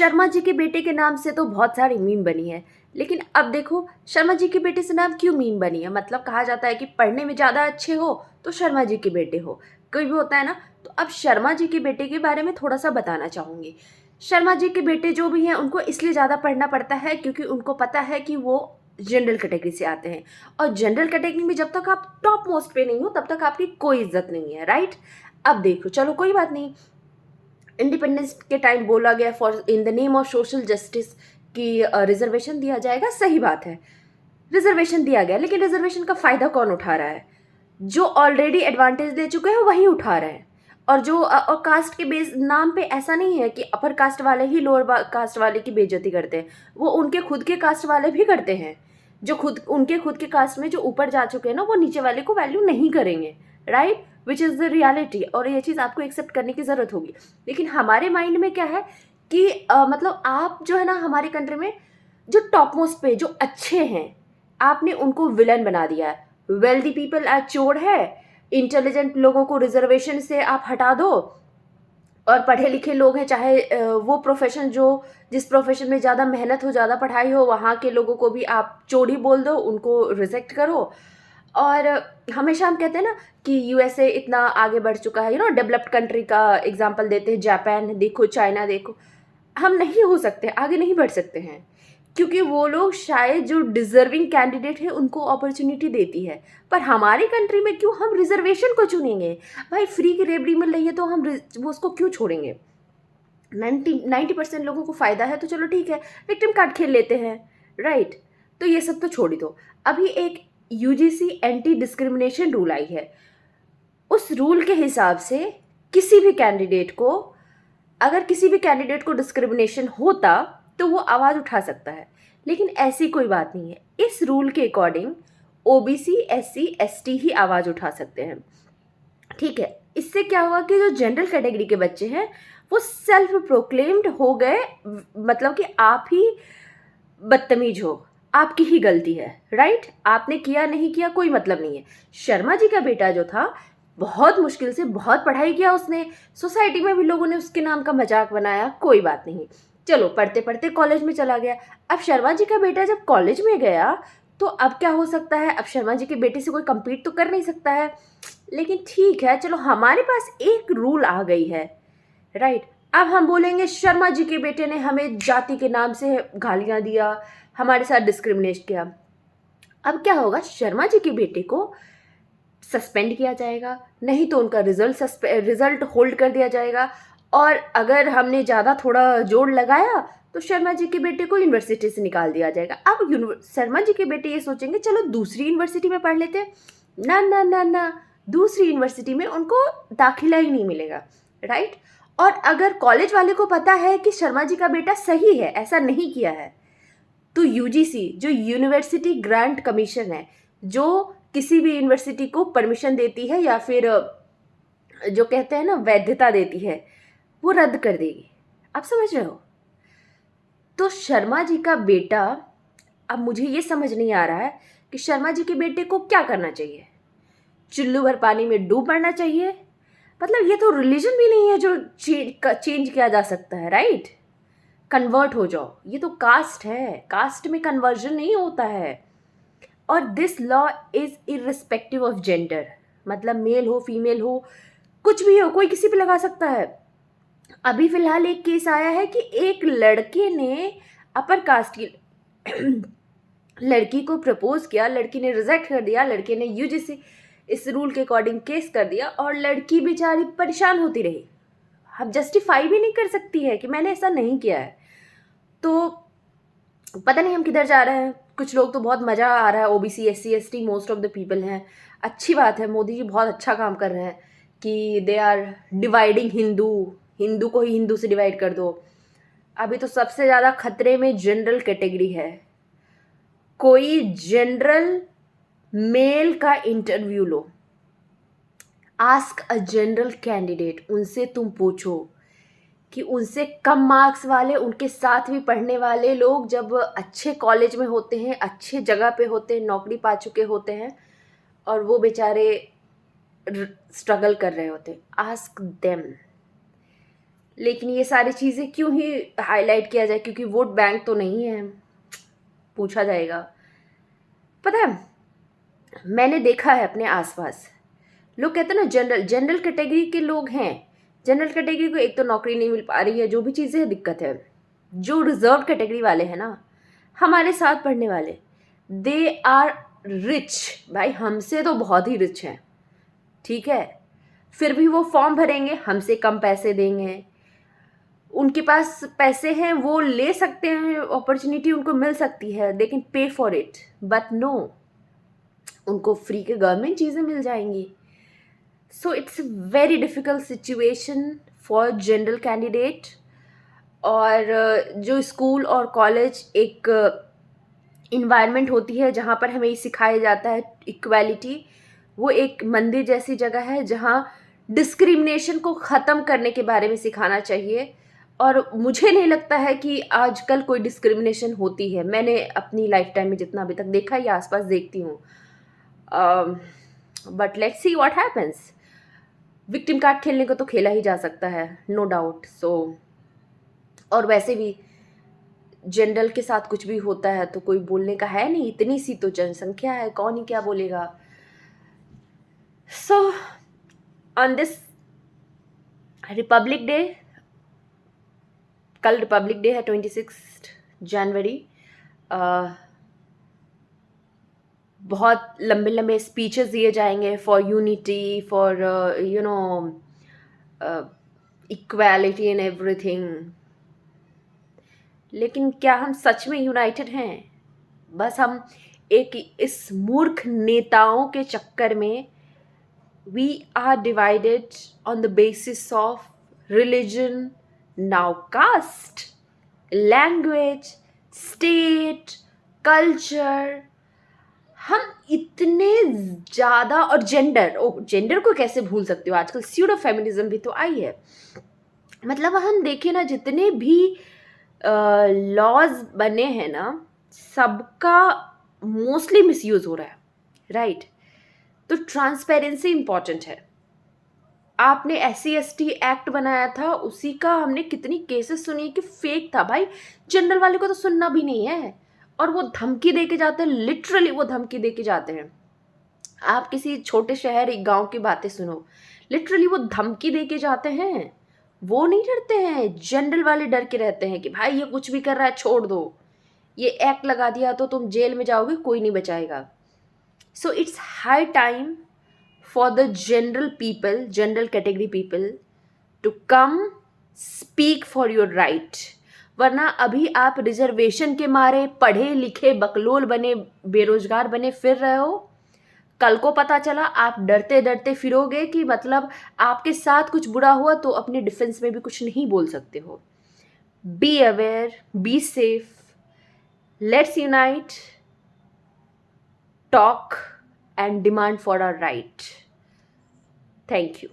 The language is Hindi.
शर्मा जी के बेटे के नाम से तो बहुत सारी मीम बनी है, लेकिन अब देखो शर्मा जी के बेटे से नाम क्यों मीम बनी है। मतलब कहा जाता है कि पढ़ने में ज़्यादा अच्छे हो तो शर्मा जी के बेटे हो, कोई भी होता है ना। तो अब शर्मा जी के बेटे के बारे में थोड़ा सा बताना चाहूँगी। शर्मा जी के बेटे जो भी हैं उनको इसलिए ज़्यादा पढ़ना पड़ता है क्योंकि उनको पता है कि वो जनरल कैटेगरी से आते हैं, और जनरल कैटेगरी में जब तक आप टॉप मोस्ट पे नहीं हो तब तक आपकी कोई इज्जत नहीं है, राइट। अब देखो चलो कोई बात नहीं, इंडिपेंडेंस के टाइम बोला गया for in the name of social justice कि रिजर्वेशन दिया जाएगा, सही बात है। रिजर्वेशन दिया गया, लेकिन रिजर्वेशन का फायदा कौन उठा रहा है? जो ऑलरेडी एडवांटेज ले चुके हैं वही उठा रहे हैं। और जो और कास्ट के बेस नाम पे ऐसा नहीं है कि अपर कास्ट वाले ही लोअर कास्ट वाले की बेइज्जती करते हैं, वो उनके खुद के कास्ट वाले भी करते हैं। जो खुद उनके खुद के कास्ट में जो ऊपर जा चुके हैं ना, वो नीचे वाले को वैल्यू नहीं करेंगे, right, which is the reality. और ये चीज़ आपको एक्सेप्ट करने की ज़रूरत होगी। लेकिन हमारे माइंड में क्या है कि मतलब आप जो है ना हमारे कंट्री में जो टॉप मोस्ट पे जो अच्छे हैं, आपने उनको विलन बना दिया है। वेल्दी पीपल आज चोर है, इंटेलिजेंट लोगों को रिजर्वेशन से आप हटा दो, और पढ़े लिखे लोग हैं, चाहे वो प्रोफेशन जो जिस प्रोफेशन में ज़्यादा मेहनत हो, ज़्यादा पढ़ाई हो, वहाँ के लोगों को भी आप चोरी बोल दो, उनको रिजेक्ट करो। और हमेशा हम कहते हैं ना कि यूएसए इतना आगे बढ़ चुका है, डेवलप्ड कंट्री का एग्जांपल देते हैं, जापान देखो, चाइना देखो। हम नहीं हो सकते, आगे नहीं बढ़ सकते हैं, क्योंकि वो लोग शायद जो डिजर्विंग कैंडिडेट है उनको अपॉर्चुनिटी देती है। पर हमारी कंट्री में क्यों हम रिजर्वेशन को चुनेंगे? भाई फ्री की रेबड़ी मिल रही है तो हम वो उसको क्यों छोड़ेंगे? 90% लोगों को फ़ायदा है तो चलो ठीक है, विक्टिम कार्ड खेल लेते हैं, राइट। तो ये सब तो छोड़ ही दो। अभी एक UGC anti discrimination rule I है। उस रूल के हिसाब से किसी भी कैंडिडेट को, अगर किसी भी कैंडिडेट को डिस्क्रिमिनेशन होता तो वो आवाज़ उठा सकता है। लेकिन ऐसी कोई बात नहीं है। इस रूल के अकॉर्डिंग ओबीसी, एससी, एसटी ही आवाज़ उठा सकते हैं, ठीक है। इससे क्या हुआ कि जो जनरल कैटेगरी के बच्चे हैं वो सेल्फ प्रोक्लेम्ड हो गए, मतलब कि आप ही बदतमीज हो, आपकी ही गलती है, राइट। आपने किया नहीं किया कोई मतलब नहीं है। शर्मा जी का बेटा जो था, बहुत मुश्किल से बहुत पढ़ाई किया उसने, सोसाइटी में भी लोगों ने उसके नाम का मजाक बनाया, कोई बात नहीं, चलो पढ़ते पढ़ते कॉलेज में चला गया। अब शर्मा जी का बेटा जब कॉलेज में गया तो अब क्या हो सकता है? अब शर्मा जी के बेटे से कोई compete तो कर नहीं सकता है। लेकिन ठीक है, चलो हमारे पास एक रूल आ गई है, राइट। अब हम बोलेंगे शर्मा जी के बेटे ने हमें जाति के नाम से गालियां दिया, हमारे साथ डिस्क्रिमिनेट किया। अब क्या होगा? शर्मा जी के बेटे को सस्पेंड किया जाएगा, नहीं तो उनका रिजल्ट होल्ड कर दिया जाएगा। और अगर हमने ज़्यादा थोड़ा जोर लगाया तो शर्मा जी के बेटे को यूनिवर्सिटी से निकाल दिया जाएगा। अब शर्मा जी के बेटे ये सोचेंगे चलो दूसरी यूनिवर्सिटी में पढ़ लेते हैं। ना ना ना ना, दूसरी यूनिवर्सिटी में उनको दाखिला ही नहीं मिलेगा, राइट। और अगर कॉलेज वाले को पता है कि शर्मा जी का बेटा सही है, ऐसा नहीं किया है, तो यूजीसी जो यूनिवर्सिटी ग्रांट कमीशन है, जो किसी भी यूनिवर्सिटी को परमिशन देती है या फिर जो कहते हैं ना वैधता देती है, वो रद्द कर देगी। आप समझ रहे हो? तो शर्मा जी का बेटा, अब मुझे ये समझ नहीं आ रहा है कि शर्मा जी के बेटे को क्या करना चाहिए? चुल्लू भर पानी में डूब मरना चाहिए? मतलब ये तो रिलीजन भी नहीं है जो चेंज किया जा सकता है, राइट। कन्वर्ट हो जाओ, ये तो कास्ट है, कास्ट में कन्वर्जन नहीं होता है। और this law is irrespective of gender, मतलब मेल हो फीमेल हो कुछ भी हो, कोई किसी पे लगा सकता है। अभी फिलहाल एक केस आया है कि एक लड़के ने अपर कास्ट की लड़की को प्रपोज किया, लड़की ने रिजेक्ट कर दिया, लड़के ने यूजीसी इस रूल के अकॉर्डिंग केस कर दिया, और लड़की बेचारी परेशान होती रही। अब जस्टिफाई भी नहीं कर सकती है कि मैंने ऐसा नहीं किया है। तो पता नहीं हम किधर जा रहे हैं। कुछ लोग तो बहुत मज़ा आ रहा है, OBC, SC, ST most of the people हैं, अच्छी बात है, मोदी जी बहुत अच्छा काम कर रहे हैं कि they are dividing Hindu, Hindu को ही हिंदू से डिवाइड कर दो। अभी तो सबसे ज़्यादा खतरे में जनरल कैटेगरी है। कोई जनरल मेल का interview low, ask a general candidate, उनसे तुम पूछो कि उनसे कम मार्क्स वाले, उनके साथ भी पढ़ने वाले लोग जब अच्छे कॉलेज में होते हैं, अच्छे जगह पे होते हैं, नौकरी पा चुके होते हैं, और वो बेचारे स्ट्रगल कर रहे होते हैं, आस्क देम। लेकिन ये सारी चीज़ें क्यों ही हाईलाइट किया जाए, क्योंकि वोट बैंक तो नहीं है, पूछा जाएगा। पता है, मैंने देखा है अपने आसपास, लोग कहते हैं ना जनरल जनरल कैटेगरी के लोग हैं, जनरल कैटेगरी को एक तो नौकरी नहीं मिल पा रही है, जो भी चीज़ें हैं दिक्कत है। जो रिजर्व कैटेगरी वाले हैं ना, हमारे साथ पढ़ने वाले, दे आर रिच भाई, हमसे तो बहुत ही रिच हैं, ठीक है। फिर भी वो फॉर्म भरेंगे, हमसे कम पैसे देंगे। उनके पास पैसे हैं, वो ले सकते हैं, अपॉर्चुनिटी उनको मिल सकती है, they can pay for it, but no, उनको फ्री के गवर्नमेंट चीज़ें मिल जाएंगी। So it's very difficult situation for general candidate. और जो स्कूल और कॉलेज एक इन्वायरमेंट होती है जहाँ पर हमें सिखाया जाता है इक्वालिटी, वो एक मंदिर जैसी जगह है जहाँ डिस्क्रिमिनेशन को ख़त्म करने के बारे में सिखाना चाहिए। और मुझे नहीं लगता है कि आजकल कोई डिस्क्रिमिनेशन होती है, मैंने अपनी लाइफ टाइम में जितना अभी तक देखा या आसपास देखती हूँ। But let's see what happens. Victim card खेलने को तो खेला ही जा सकता है, नो डाउट। सो और वैसे भी जनरल के साथ कुछ भी होता है तो कोई बोलने का है नहीं, इतनी सी तो जनसंख्या है, कौन ही क्या बोलेगा। So on this Republic day, कल रिपब्लिक डे है 26 जनवरी, बहुत लंबे लंबे स्पीचेस दिए जाएंगे for unity, for you know equality and everything. लेकिन क्या हम सच में यूनाइटेड हैं? बस हम एक इस मूर्ख नेताओं के चक्कर में we are divided on the basis of religion, now caste, language, state, culture। हम इतने ज़्यादा, और जेंडर, जेंडर को कैसे भूल सकते हो, आजकल स्यूडो फेमिनिज्म भी तो आई है। मतलब हम देखें ना, जितने भी लॉज बने हैं ना, सबका मोस्टली मिसयूज़ हो रहा है, राइट। तो ट्रांसपेरेंसी इंपॉर्टेंट है। आपने SC/ST एक्ट बनाया था, उसी का हमने कितनी केसेस सुनी कि फेक था भाई, जनरल वाले को तो सुनना भी नहीं है, और वो धमकी दे के जाते हैं, लिटरली वो धमकी दे के जाते हैं। आप किसी छोटे शहर एक गांव की बातें सुनो, लिटरली वो धमकी दे के जाते हैं। वो नहीं डरते हैं, जनरल वाले डर के रहते हैं कि भाई ये कुछ भी कर रहा है छोड़ दो, ये एक्ट लगा दिया तो तुम जेल में जाओगे, कोई नहीं बचाएगा। So it's high time for the general people, general category people to come speak for your right। वरना अभी आप रिजर्वेशन के मारे पढ़े लिखे बकलोल बने, बेरोजगार बने फिर रहे हो, कल को पता चला आप डरते डरते फिरोगे कि मतलब आपके साथ कुछ बुरा हुआ तो अपने डिफेंस में भी कुछ नहीं बोल सकते हो। Be aware, be safe, let's unite, talk and demand for our right। Thank you।